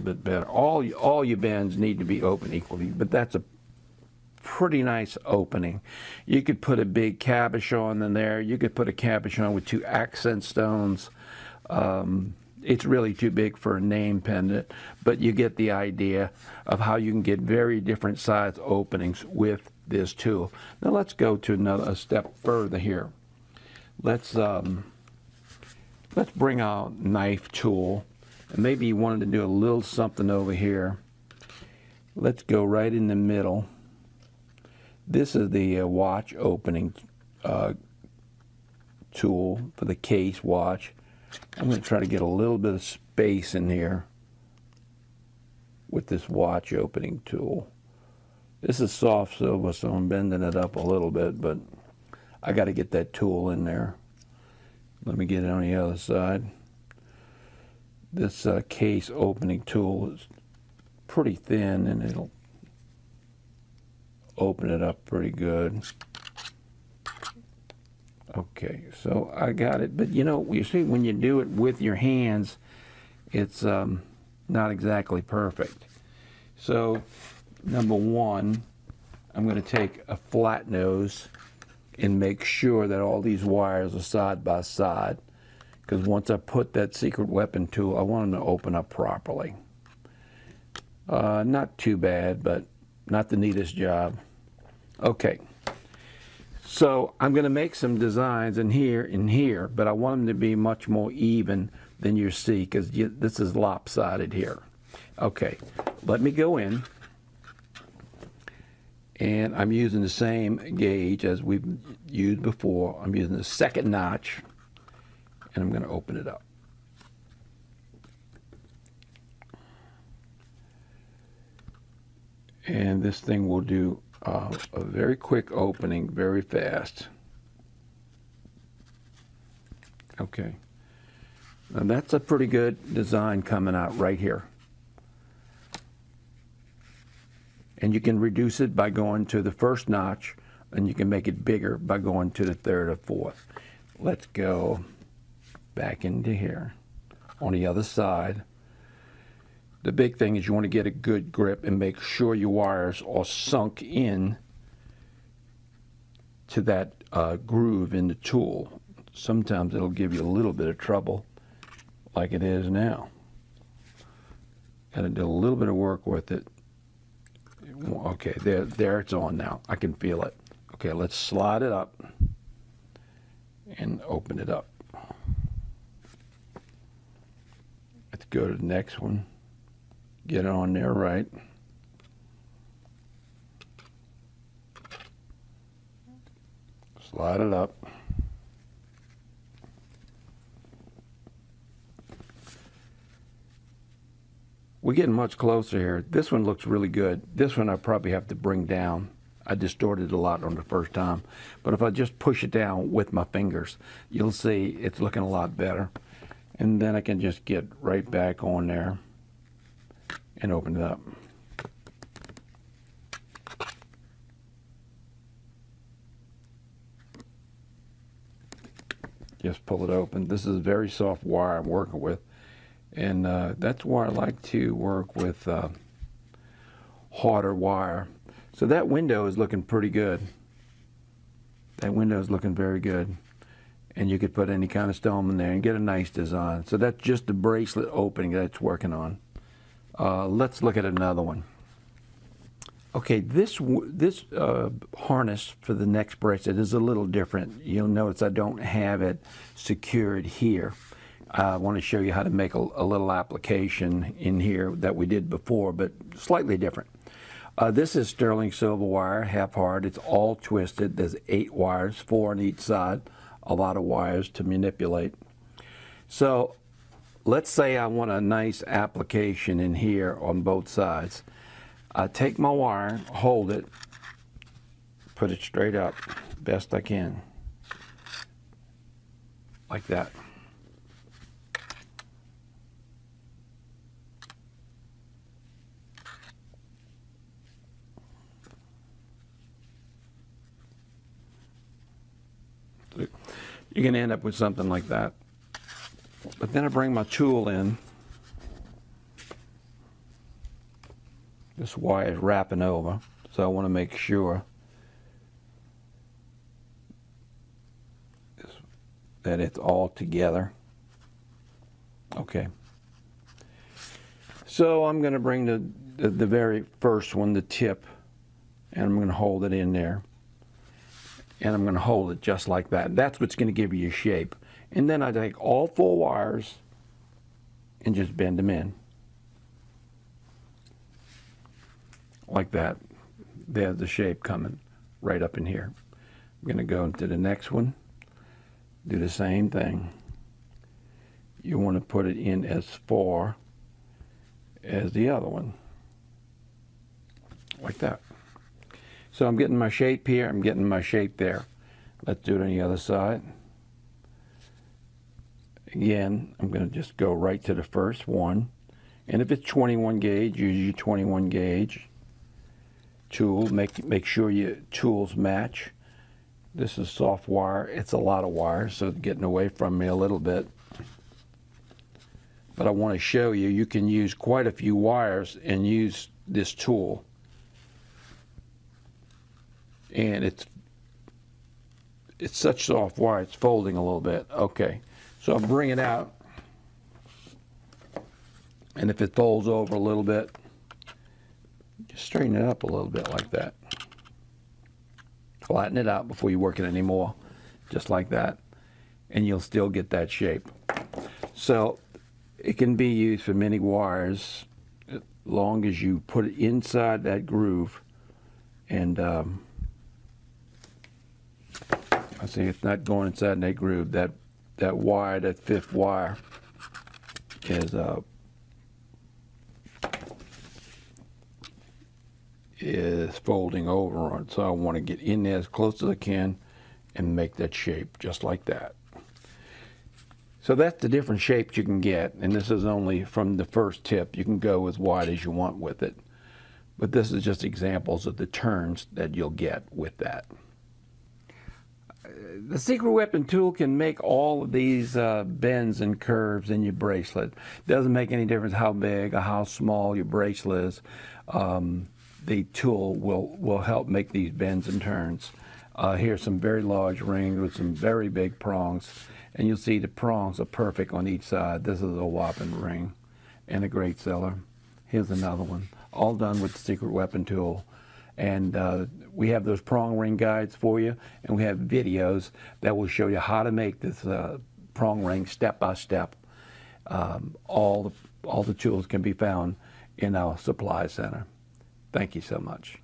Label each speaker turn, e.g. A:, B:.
A: bit better. All your bends need to be open equally, but that's a pretty nice opening. You could put a big cabochon in there. You could put a cabochon with 2 accent stones. It's really too big for a name pendant, but you get the idea of how you can get very different size openings with this tool. Now let's go to a step further here. Let's bring our knife tool, and maybe you wanted to do a little something over here. Let's go right in the middle. This is the watch opening tool for the case watch. I'm going to try to get a little bit of space in here with this watch opening tool. This is soft silver, so I'm bending it up a little bit, but I got to get that tool in there. Let me get it on the other side. This case opening tool is pretty thin, and it'll open it up pretty good. Okay, so I got it, but you see, when you do it with your hands, it's not exactly perfect. So, number one, I'm going to take a flat nose and make sure that all these wires are side by side, because once I put that secret weapon tool, I want them to open up properly. Not too bad, but not the neatest job. Okay. So I'm going to make some designs in here, but I want them to be much more even than you see, because this is lopsided here. Okay, let me go in, and I'm using the same gauge as we've used before. I'm using the second notch, and I'm going to open it up. And this thing will do a very quick opening, very fast. Okay, now that's a pretty good design coming out right here. And you can reduce it by going to the first notch, and you can make it bigger by going to the third or fourth. Let's go back into here on the other side. The big thing is you want to get a good grip and make sure your wires are sunk in to that groove in the tool. Sometimes it'll give you a little bit of trouble, like it is now. Got to do a little bit of work with it. Okay, there it's on now. I can feel it. Okay, let's slide it up and open it up. Let's go to the next one. Get it on there right. Slide it up. We're getting much closer here. This one looks really good. This one I probably have to bring down. I distorted a lot on the first time. But if I just push it down with my fingers, you'll see it's looking a lot better. And then I can just get right back on there and open it up. Just pull it open. This is a very soft wire I'm working with, and that's why I like to work with harder wire. So that window is looking pretty good. That window is looking very good, and you could put any kind of stone in there and get a nice design. So that's just the bracelet opening that it's working on. Let's look at another one. Okay, this harness for the next bracelet is a little different. You'll notice I don't have it secured here. I want to show you how to make a little application in here that we did before, but slightly different. This is sterling silver wire, half hard. It's all twisted. There's 8 wires, 4 on each side. A lot of wires to manipulate. So let's say I want a nice application in here on both sides. I take my wire, hold it, put it straight up best I can, like that. You're going to end up with something like that. But then I bring my tool in, This wire is wrapping over, so I want to make sure that it's all together. Okay. So I'm going to bring the very first one, the tip, and I'm going to hold it in there. And I'm going to hold it just like that. That's what's going to give you a shape. And then I take all 4 wires and just bend them in. Like that. There's the shape coming right up in here. I'm going to go into the next one. Do the same thing. You want to put it in as far as the other one. Like that. So I'm getting my shape here, I'm getting my shape there. Let's do it on the other side. Again, I'm going to just go right to the first one. And if it's 21 gauge, use your 21 gauge tool. Make sure your tools match. This is soft wire. It's a lot of wire, so it's getting away from me a little bit. But I want to show you, you can use quite a few wires and use this tool. And it's such soft wire, it's folding a little bit. Okay, so I'll bring it out, and if it folds over a little bit, just straighten it up a little bit like that. Flatten it out before you work it anymore, just like that, and you'll still get that shape. So it can be used for many wires, as long as you put it inside that groove. And I see it's not going inside that groove. That wire, that 5th wire, is folding over on it. So I want to get in there as close as I can and make that shape just like that. So that's the different shapes you can get, and this is only from the first tip. You can go as wide as you want with it, but this is just examples of the turns that you'll get with that. The secret weapon tool can make all of these bends and curves in your bracelet. Doesn't make any difference how big or how small your bracelet is. The tool will help make these bends and turns. Here's some very large rings with some very big prongs, and you'll see the prongs are perfect on each side. This is a whopping ring and a great seller. Here's another one, all done with the secret weapon tool. And we have those prong ring guides for you, and we have videos that will show you how to make this prong ring step by step. All the tools can be found in our supply center. Thank you so much.